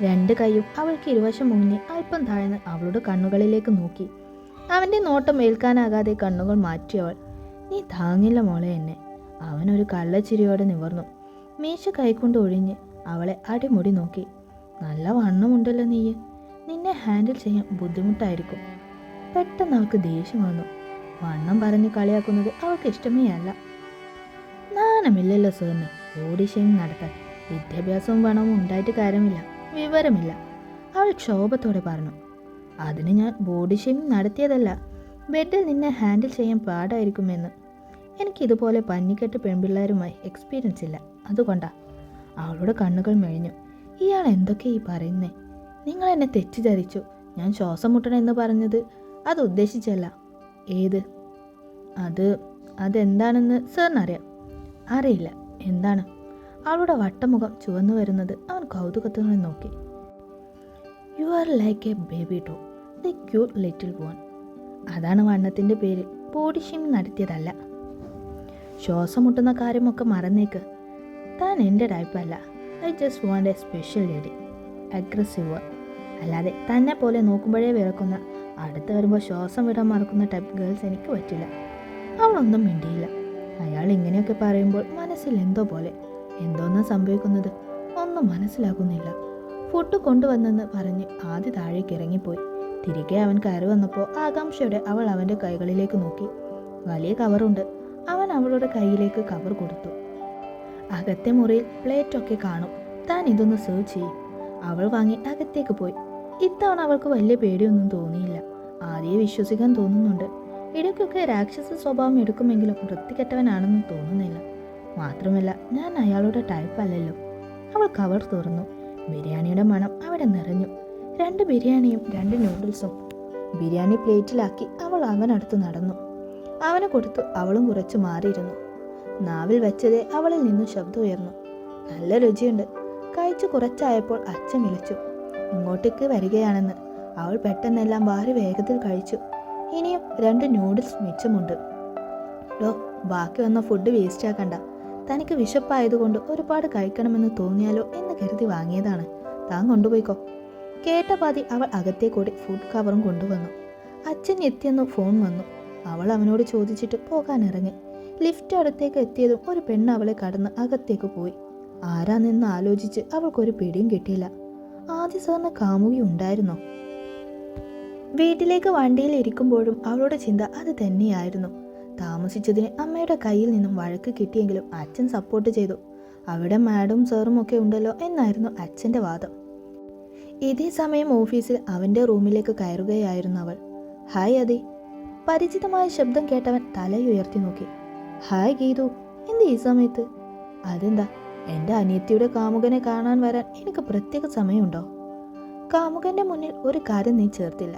രണ്ട് കൈയും അവൾക്ക് ഇരുവശം മുങ്ങി അല്പം താഴ്ന്ന് അവളുടെ കണ്ണുകളിലേക്ക് നോക്കി. അവൻ്റെ നോട്ടം ഏൽക്കാനാകാതെ കണ്ണുകൾ മാറ്റിയവൾ. നീ താങ്ങില്ല മോളെ എന്നെ. അവനൊരു കള്ളച്ചിരിയോടെ നിവർന്നു. മീശ കൈക്കൊണ്ട് ഒഴിഞ്ഞ് അവളെ അടിമുടി നോക്കി. നല്ല വണ്ണമുണ്ടല്ലോ നീ. നിന്നെ ഹാൻഡിൽ ചെയ്യാൻ ബുദ്ധിമുട്ടായിരിക്കും. പെട്ടെന്ന് അവൾക്ക് ദേഷ്യം വന്നു. വണ്ണം പറഞ്ഞ് കളിയാക്കുന്നത് അവൾക്ക് ഇഷ്ടമേ അല്ല. നാണമില്ലല്ലോ സാറിന് ബോഡി ഷേമിങ് നടത്താൻ. വിദ്യാഭ്യാസവും പണവും ഉണ്ടായിട്ട് കാര്യമില്ല, വിവരമില്ല, അവൾ ക്ഷോഭത്തോടെ പറഞ്ഞു. അതിന് ഞാൻ ബോഡി ഷേമിങ് നടത്തിയതല്ല, ബെഡിൽ നിന്നെ ഹാൻഡിൽ ചെയ്യാൻ പാടായിരിക്കുമെന്ന്. എനിക്കിതുപോലെ പഞ്ഞിക്കെട്ട് പെൺപിള്ളേരുമായി എക്സ്പീരിയൻസ് ഇല്ല, അതുകൊണ്ടാ. അവളുടെ കണ്ണുകൾ മെഴിഞ്ഞു. ഇയാൾ എന്തൊക്കെ ഈ പറയുന്നേ? നിങ്ങൾ എന്നെ തെറ്റിദ്ധരിച്ചു. ഞാൻ ശ്വാസം മുട്ടണം എന്ന് പറഞ്ഞത് അത് ഉദ്ദേശിച്ചല്ല. ഏത്? അതെന്താണെന്ന് സാറിനറിയാം. അറിയില്ല. എന്താണ്? അവളുടെ വട്ടമുഖം ചുവന്നു വരുന്നത് അവൻ കൗതുകത്തോടെ നോക്കി. You are like a baby dog, the cute little one. അതാണ് വണ്ണത്തിൻ്റെ പേര്. ബോഡി ഷേമിങ് നടത്തിയതല്ല. ശ്വാസം മുട്ടുന്ന കാര്യമൊക്കെ മറന്നേക്ക്. താൻ എൻ്റെ ടൈപ്പല്ല. I just want a special lady, aggressive one. അല്ലാതെ തന്നെ പോലെ നോക്കുമ്പോഴേ വിറക്കുന്ന, അടുത്ത് വരുമ്പോൾ ശ്വാസം വിടാൻ മറക്കുന്ന ടൈപ്പ് ഗേൾസ് എനിക്ക് പറ്റില്ല. അവളൊന്നും മിണ്ടിയില്ല. അയാൾ ഇങ്ങനെയൊക്കെ പറയുമ്പോൾ മനസ്സിൽ എന്തോ പോലെ. എന്തോന്നാ സംഭവിക്കുന്നത് ഒന്നും മനസ്സിലാകുന്നില്ല. ഫുഡ് കൊണ്ടുവന്നെന്ന് പറഞ്ഞ് ആദ്യ താഴേക്ക് ഇറങ്ങിപ്പോയി. തിരികെ അവൻ കയറി വന്നപ്പോൾ ആകാംക്ഷയോടെ അവൾ അവൻ്റെ കൈകളിലേക്ക് നോക്കി. വലിയ കവറുണ്ട്. അവൻ അവളുടെ കയ്യിലേക്ക് കവർ കൊടുത്തു. അകത്തെ മുറിയിൽ പ്ലേറ്റൊക്കെ കാണും. താൻ ഇതൊന്ന് സെർവ് ചെയ്യും. അവൾ വാങ്ങി അകത്തേക്ക് പോയി. ഇത്തവണ അവൾക്ക് വലിയ പേടിയൊന്നും തോന്നിയില്ല. ആദ്യം വിശ്വസിക്കാൻ തോന്നുന്നുണ്ട്. ഇടയ്ക്കൊക്കെ രാക്ഷസ സ്വഭാവം എടുക്കുമെങ്കിലും വൃത്തികെട്ടവനാണെന്നും തോന്നുന്നില്ല. മാത്രമല്ല ഞാൻ അയാളുടെ ടൈപ്പ് അല്ലല്ലോ. അവൾ കവർ തുറന്നു. ബിരിയാണിയുടെ മണം അവിടെ നിറഞ്ഞു. 2 ബിരിയാണിയും 2 നൂഡിൽസും. ബിരിയാണി പ്ലേറ്റിലാക്കി അവൾ അവനടുത്ത് നടന്നു. അവന് കൊടുത്തു. അവളും കുറച്ച് മാറിയിരുന്നു. നാവിൽ വെച്ചതേ അവളിൽ നിന്നും ശബ്ദം ഉയർന്നു. നല്ല രുചിയുണ്ട്. കഴിച്ചു കുറച്ചായപ്പോൾ അച്ഛൻ വിളിച്ചു. ഇങ്ങോട്ടേക്ക് വരികയാണെന്ന്. അവൾ പെട്ടെന്നെല്ലാം വാരി വേഗത്തിൽ കഴിച്ചു. ഇനിയും 2 നൂഡിൽസ് മിച്ചമുണ്ട്. ബാക്കി വന്ന ഫുഡ് വേസ്റ്റ് ആക്കണ്ട. തനിക്ക് വിശപ്പായതുകൊണ്ട് ഒരുപാട് കഴിക്കണമെന്ന് തോന്നിയാലോ എന്ന് കരുതി വാങ്ങിയതാണ്. താൻ കൊണ്ടുപോയിക്കോ. കേട്ട പാതി അവൾ അകത്തേക്കൂടി ഫുഡ് കവറും കൊണ്ടുവന്നു. അച്ഛൻ എത്തിയെന്ന് ഫോൺ വന്നു. അവൾ അവനോട് ചോദിച്ചിട്ട് പോകാനിറങ്ങി. ലിഫ്റ്റ് അടുത്തേക്ക് എത്തിയതും ഒരു പെണ്ണ് അവളെ കടന്ന് അകത്തേക്ക് പോയി. ആരാന്നെന്ന് ആലോചിച്ച് അവൾക്കൊരു പിടിയും കിട്ടിയില്ല. ആദ്യ സാറിന് കാമുകി ഉണ്ടായിരുന്നോ? വീട്ടിലേക്ക് വണ്ടിയിൽ ഇരിക്കുമ്പോഴും അവളുടെ ചിന്ത അത് തന്നെയായിരുന്നു. താമസിച്ചതിന് അമ്മയുടെ കയ്യിൽ നിന്നും വഴക്ക് കിട്ടിയെങ്കിലും അച്ഛൻ സപ്പോർട്ട് ചെയ്തു. അവിടെ മാഡം സാറും ഒക്കെ ഉണ്ടല്ലോ എന്നായിരുന്നു അച്ഛൻ്റെ വാദം. ഇതേ സമയം ഓഫീസിൽ അവൻ്റെ റൂമിലേക്ക് കയറുകയായിരുന്നു അവൾ. ഹായ് അതി. പരിചിതമായ ശബ്ദം കേട്ടവൻ തലയുയർത്തി നോക്കി. ഹായ് ഗീതു, എന്ത് ഈ സമയത്ത്? അതെന്താ, എൻ്റെ അനിയത്തിയുടെ കാമുകനെ കാണാൻ വരാൻ എനിക്ക് പ്രത്യേക സമയമുണ്ടോ? കാമുകൻ്റെ മുന്നിൽ ഒരു കാര്യം നീ ചേർത്തില്ല.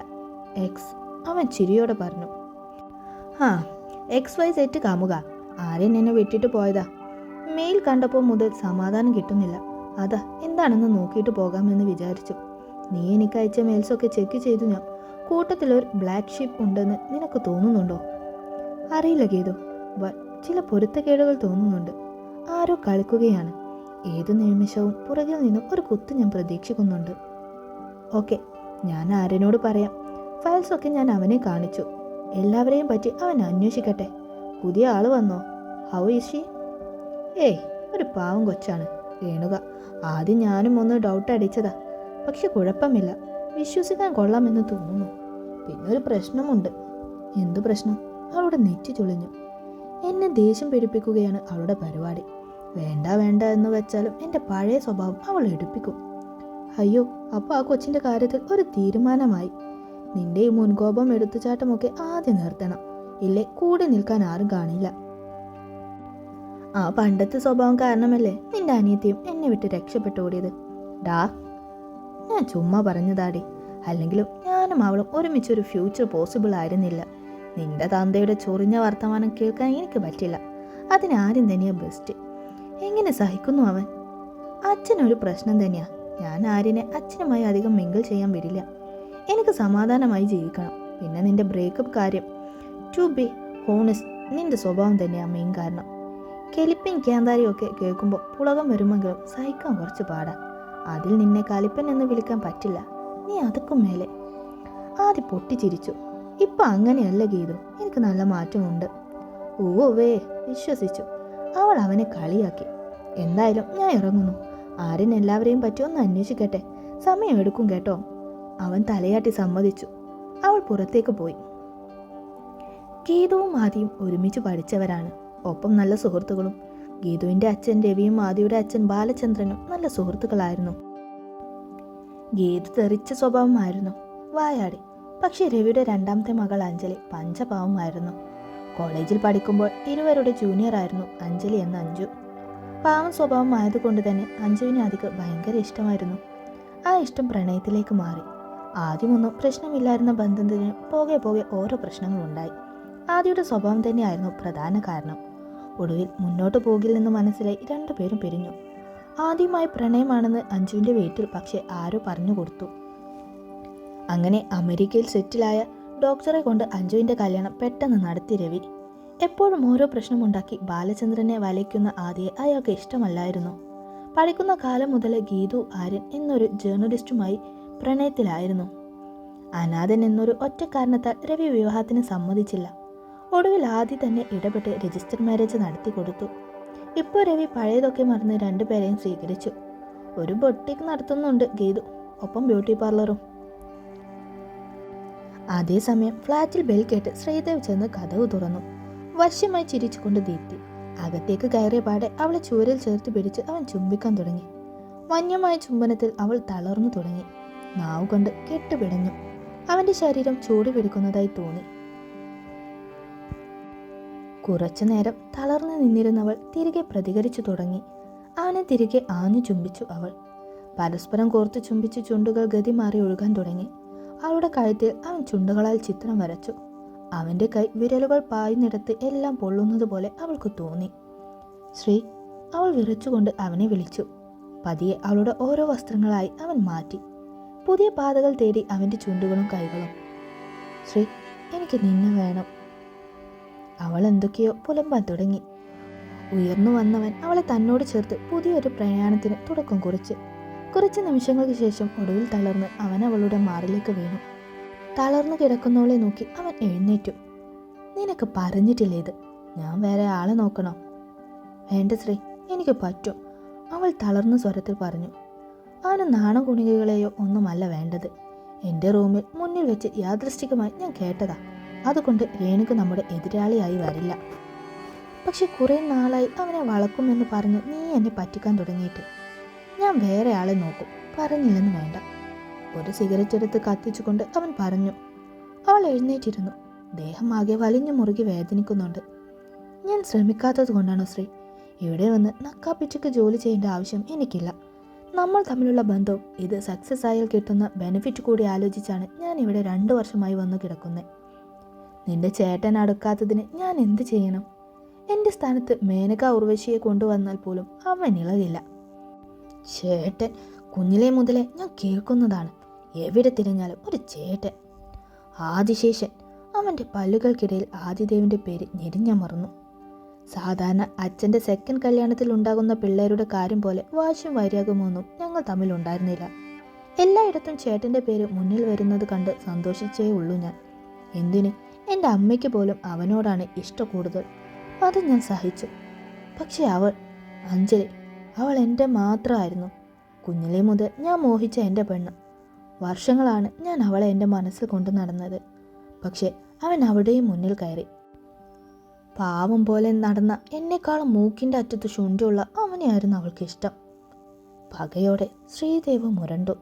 എക്സ്, അവൻ ചിരിയോടെ പറഞ്ഞു. XYZ കാമുക. ആരെയും എന്നെ വിട്ടിട്ട് പോയതാ. മെയിൽ കണ്ടപ്പോൾ മുതൽ സമാധാനം കിട്ടുന്നില്ല. അതാ എന്താണെന്ന് നോക്കിയിട്ട് പോകാമെന്ന് വിചാരിച്ചു. നീ എനിക്ക് അയച്ച മെയിൽസൊക്കെ ചെക്ക് ചെയ്തു ഞാൻ. കൂട്ടത്തിലൊരു ബ്ലാക്ക് ഷിപ്പ് ഉണ്ടെന്ന് നിനക്ക് തോന്നുന്നുണ്ടോ? അറിയില്ല ഗീതു, ചില പൊരുത്തക്കേടുകൾ തോന്നുന്നുണ്ട്. ആരോ കളിക്കുകയാണ്. ഏതു നിമിഷവും പുറകിൽ നിന്നും ഒരു കുത്ത് ഞാൻ പ്രതീക്ഷിക്കുന്നുണ്ട്. ഓക്കെ, ഞാൻ ആര്യനോട് പറയാം. ഫയൽസൊക്കെ ഞാൻ അവനെ കാണിച്ചു. എല്ലാവരെയും പറ്റി അവൻ അന്വേഷിക്കട്ടെ. പുതിയ ആള് വന്നോ? How is she? ഏയ്, ഒരു പാവം കൊച്ചാണ് രേണുക. ആദ്യം ഞാനും ഒന്ന് ഡൗട്ട് അടിച്ചതാ. പക്ഷെ കുഴപ്പമില്ല, വിശ്വസിക്കാൻ കൊള്ളാമെന്ന് തോന്നുന്നു. പിന്നെ ഒരു പ്രശ്നമുണ്ട്. എന്തു പ്രശ്നം? അവളുടെ നെറ്റി ചുളിഞ്ഞു. എന്നെ ദേഷ്യം പിടിപ്പിക്കുകയാണ് അവളുടെ പരിപാടി. വേണ്ട വേണ്ട എന്ന് വെച്ചാലും എൻ്റെ പഴയ സ്വഭാവം അവൾ എടുപ്പിക്കും. അയ്യോ, അപ്പോൾ ആ കൊച്ചിൻ്റെ കാര്യത്തിൽ ഒരു തീരുമാനമായി. നിന്റെ ഈ മുൻകോപം എടുത്തുചാട്ടമൊക്കെ ആദ്യം നിർത്തണം. ഇല്ലേ കൂടെ നിൽക്കാൻ ആരും കാണില്ല. ആ പണ്ടത്തെ സ്വഭാവം കാരണമല്ലേ നിന്റെ അനിയത്തിയും എന്നെ വിട്ട് രക്ഷപ്പെട്ടു ഓടിയത്. ഡാ, ഞാൻ ചുമ്മാ പറഞ്ഞതാടി. അല്ലെങ്കിലും ഞാനും അവളും ഒരുമിച്ചൊരു ഫ്യൂച്ചർ പോസിബിൾ ആയിരുന്നില്ല. നിന്റെ തന്തയുടെ ചൊറിഞ്ഞ വർത്തമാനം കേൾക്കാൻ എനിക്ക് പറ്റില്ല. അതിനാരും തന്നെയാ ബെസ്റ്റ്. എങ്ങനെ സഹിക്കുന്നു അവൻ? അച്ഛനൊരു പ്രശ്നം തന്നെയാ. ഞാൻ ആര്യനെ അച്ഛനുമായി അധികം മിങ്കിൾ ചെയ്യാൻ വിടില്ല. എനിക്ക് സമാധാനമായി ജീവിക്കണം. പിന്നെ നിന്റെ ബ്രേക്കപ്പ് കാര്യം, ടു ബി ഹോണസ്റ്റ്, നിന്റെ സ്വഭാവം തന്നെയാണ് മെയിൻ കാരണം. കെലിപ്പൻ കേന്താരിയും ഒക്കെ കേൾക്കുമ്പോൾ പുളകം വരുമെങ്കിലും സഹിക്കാൻ കുറച്ച് പാടാ. അതിൽ നിന്നെ കലിപ്പൻ എന്ന് വിളിക്കാൻ പറ്റില്ല. നീ അതൊക്കും മേലെ. ആദ്യം പൊട്ടിച്ചിരിച്ചു. ഇപ്പം അങ്ങനെയല്ല ഗീതു, എനിക്ക് നല്ല മാറ്റമുണ്ട്. ഓവേ, വിശ്വസിച്ചു. അവൾ അവനെ കളിയാക്കി. എന്തായാലും ഞാൻ ഇറങ്ങുന്നു. ആര്യൻ എല്ലാവരെയും പറ്റി ഒന്ന് അന്വേഷിക്കട്ടെ. സമയമെടുക്കും കേട്ടോ. അവൻ തലയാട്ടി സമ്മതിച്ചു. അവൾ പുറത്തേക്ക് പോയി. ഗീതുവും ആദിയും ഒരുമിച്ച് പഠിച്ചവരാണ്. ഒപ്പം നല്ല സുഹൃത്തുക്കളും. ഗീതുവിൻ്റെ അച്ഛൻ രവിയും ആദിയുടെ അച്ഛൻ ബാലചന്ദ്രനും നല്ല സുഹൃത്തുക്കളായിരുന്നു. ഗീതു തെറിച്ച സ്വഭാവമായിരുന്നു, വായാടി. പക്ഷേ രവിയുടെ രണ്ടാമത്തെ മകൾ അഞ്ജലി പഞ്ചപാവമായിരുന്നു. കോളേജിൽ പഠിക്കുമ്പോൾ ഇരുവരുടെ ജൂനിയർ ആയിരുന്നു അഞ്ജലി എന്ന അഞ്ജു. പാവം സ്വഭാവം ആയതുകൊണ്ട് തന്നെ അഞ്ജുവിനെ ആദിക്ക് ഭയങ്കര ഇഷ്ടമായിരുന്നു. ആ ഇഷ്ടം പ്രണയത്തിലേക്ക് മാറി. ആദ്യമൊന്നും പ്രശ്നമില്ലായിരുന്ന ബന്ധത്തിന് പോകെ പോകെ ഓരോ പ്രശ്നങ്ങളുണ്ടായി. ആദിയുടെ സ്വഭാവം തന്നെയായിരുന്നു പ്രധാന കാരണം. ഒടുവിൽ മുന്നോട്ട് പോകില്ലെന്ന് മനസ്സിലായി രണ്ടുപേരും പിരിഞ്ഞു. ആദ്യമായി പ്രണയമാണെന്ന് അഞ്ജുവിൻ്റെ വീട്ടിൽ പക്ഷെ ആരോ പറഞ്ഞു കൊടുത്തു. അങ്ങനെ അമേരിക്കയിൽ സെറ്റിലായ ഡോക്ടറെ കൊണ്ട് അഞ്ജുവിൻ്റെ കല്യാണം പെട്ടെന്ന് നടത്തി രവി. എപ്പോഴും ഓരോ പ്രശ്നമുണ്ടാക്കി ബാലചന്ദ്രനെ വലയ്ക്കുന്ന ആദിയെ അയാൾക്ക് ഇഷ്ടമല്ലായിരുന്നു. പഠിക്കുന്ന കാലം മുതൽ ഗീതു ആര്യൻ എന്നൊരു ജേർണലിസ്റ്റുമായി പ്രണയത്തിലായിരുന്നു. അനാഥൻ എന്നൊരു ഒറ്റ കാരണത്താൽ രവി വിവാഹത്തിന് സമ്മതിച്ചില്ല. ഒടുവിൽ ആദി തന്നെ ഇടപെട്ട് രജിസ്റ്റർ മാരേജ് നടത്തി കൊടുത്തു. ഇപ്പോൾ രവി പഴയതൊക്കെ മറന്ന് രണ്ടുപേരെയും സ്വീകരിച്ചു. ഒരു ബൊട്ടിക്ക് നടത്തുന്നുണ്ട് ഗീതു, ഒപ്പം ബ്യൂട്ടി പാർലറും. അതേസമയം ഫ്ലാറ്റിൽ ബെൽ കേട്ട് ശ്രീദേവ് ചെന്ന് കതവ് തുറന്നു. വശ്യമായി ചിരിച്ചുകൊണ്ട് ദീപ്തി അകത്തേക്ക് കയറിയ പാടെ അവളെ ചൂരൽ ചേർത്ത് പിടിച്ച് അവൻ ചുംബിക്കാൻ തുടങ്ങി. വന്യമായ ചുംബനത്തിൽ അവൾ തളർന്നു തുടങ്ങി. നാവ് കൊണ്ട് കെട്ടുപിടഞ്ഞു. അവന്റെ ശരീരം ചൂട് പിടിക്കുന്നതായി തോന്നി. കുറച്ചു നേരം തളർന്നു നിന്നിരുന്നവൾ തിരികെ പ്രതികരിച്ചു തുടങ്ങി. അവനെ തിരികെ ആഞ്ഞു ചുംബിച്ചു അവൾ. പരസ്പരം കോർത്ത് ചുംബിച്ച് ചുണ്ടുകൾ ഗതി മാറി ഒഴുകാൻ തുടങ്ങി. അവളുടെ കഴുത്തിൽ അവൻ ചുണ്ടുകളാൽ ചിത്രം വരച്ചു. അവന്റെ കൈ വിരലുകൾ പായുന്നിടത്ത് എല്ലാം പൊള്ളുന്നത് പോലെ അവൾക്ക് തോന്നി. ശ്രീ, അവൾ വിറച്ചുകൊണ്ട് അവനെ വിളിച്ചു. പതിയെ അവളുടെ ഓരോ വസ്ത്രങ്ങളായി അവൻ മാറ്റി. പുതിയ പാതകൾ തേടി അവന്റെ ചുണ്ടുകളും കൈകളും. ശ്രീ, എനിക്ക് നിന്നെ വേണം. അവൾ എന്തൊക്കെയോ പുലമ്പാൻ തുടങ്ങി. ഉയർന്നു വന്നവൻ അവളെ തന്നോട് ചേർത്ത് പുതിയൊരു പ്രയാണത്തിന് തുടക്കം കുറിച്ച്. കുറച്ച് നിമിഷങ്ങൾക്ക് ശേഷം ഒടുവിൽ തളർന്ന് അവൻ അവളുടെ മാറിലേക്ക് വീണു. തളർന്നു കിടക്കുന്നവളെ നോക്കി അവൻ എഴുന്നേറ്റു. നിനക്ക് പറഞ്ഞിട്ടില്ലേ ഇത്? ഞാൻ വേറെ ആളെ നോക്കണോ? വേണ്ട ശ്രീ, എനിക്ക് പറ്റും, അവൾ തളർന്ന സ്വരത്തിൽ പറഞ്ഞു. അവന് നാണം കുണികളെയോ ഒന്നുമല്ല വേണ്ടത്. എൻ്റെ റൂമിൽ മുന്നിൽ വെച്ച് യാദൃശ്ചികമായി ഞാൻ കേട്ടതാ. അതുകൊണ്ട് രേണുക്ക് നമ്മുടെ എതിരാളിയായി വരില്ല. പക്ഷെ കുറേ നാളായി അവനെ വളക്കുമെന്ന് പറഞ്ഞ് നീ എന്നെ പറ്റിക്കാൻ തുടങ്ങിയിട്ട്. ഞാൻ വേറെ ആളെ നോക്കും, പറഞ്ഞില്ലെന്ന് വേണ്ട. ഒരു സിഗരറ്റ് എടുത്ത് കത്തിച്ചുകൊണ്ട് അവൻ പറഞ്ഞു. അവൾ എഴുന്നേറ്റിരുന്നു. ദേഹം ആകെ വലിഞ്ഞു മുറുകി വേദനിക്കുന്നുണ്ട്. ഞാൻ ശ്രമിക്കാത്തത് കൊണ്ടാണോ ശ്രീ? ഇവിടെ വന്ന് നക്കാപ്പിച്ചയ്ക്ക് ജോലി ചെയ്യേണ്ട ആവശ്യം എനിക്കില്ല. നമ്മൾ തമ്മിലുള്ള ബന്ധവും ഇത് സക്സസ് ആയാൽ കിട്ടുന്ന ബെനിഫിറ്റ് കൂടി ആലോചിച്ചാണ് ഞാൻ ഇവിടെ 2 വർഷമായി വന്നു കിടക്കുന്നത്. നിന്റെ ചേട്ടൻ അടുക്കാത്തതിന് ഞാൻ എന്ത് ചെയ്യണം? എൻ്റെ സ്ഥാനത്ത് മേനക ഉർവശിയെ കൊണ്ടുവന്നാൽ പോലും അവൻ ഇളകില്ല. ചേട്ടൻ, കുഞ്ഞിലെ മുതലേ ഞാൻ കേൾക്കുന്നതാണ്. എവിടെ തിരഞ്ഞാലും ഒരു ചേട്ടൻ. ആദിശേഷൻ. അവൻ്റെ പല്ലുകൾക്കിടയിൽ ആദിദേവിൻ്റെ പേര് ഞെരിഞ്ഞമർന്നു. സാധാരണ അച്ഛൻ്റെ സെക്കൻഡ് കല്യാണത്തിൽ ഉണ്ടാകുന്ന പിള്ളേരുടെ കാര്യം പോലെ വാശിയും വൈരാഗ്യമൊന്നും ഞങ്ങൾ തമ്മിലുണ്ടായിരുന്നില്ല. എല്ലായിടത്തും ചേട്ടൻ്റെ പേര് മുന്നിൽ വരുന്നത് കണ്ട് സന്തോഷിച്ചേ ഉള്ളൂ ഞാൻ. എന്തിന്, എൻ്റെ അമ്മയ്ക്ക് പോലും അവനോടാണ് ഇഷ്ടം കൂടുതൽ. അത് ഞാൻ സഹിച്ചു. പക്ഷെ അവൾ, അഞ്ജലി, അവൾ എൻ്റെ മാത്രമായിരുന്നു. കുഞ്ഞിലെ മുതൽ ഞാൻ മോഹിച്ച എൻ്റെ പെണ്ണ്. വർഷങ്ങളാണ് ഞാൻ അവളെ എൻ്റെ മനസ്സിൽ കൊണ്ടു നടന്നത്. പക്ഷെ അവൻ അവിടെയും മുന്നിൽ കയറി. പാവം പോലെ നടന്ന എന്നെക്കാളും മൂക്കിൻ്റെ അറ്റത്ത് ശുണ്ഠിയുള്ള അവനെയായിരുന്നു അവൾക്ക് ഇഷ്ടം. പകയോടെ ശ്രീദേവ് മുരണ്ടു.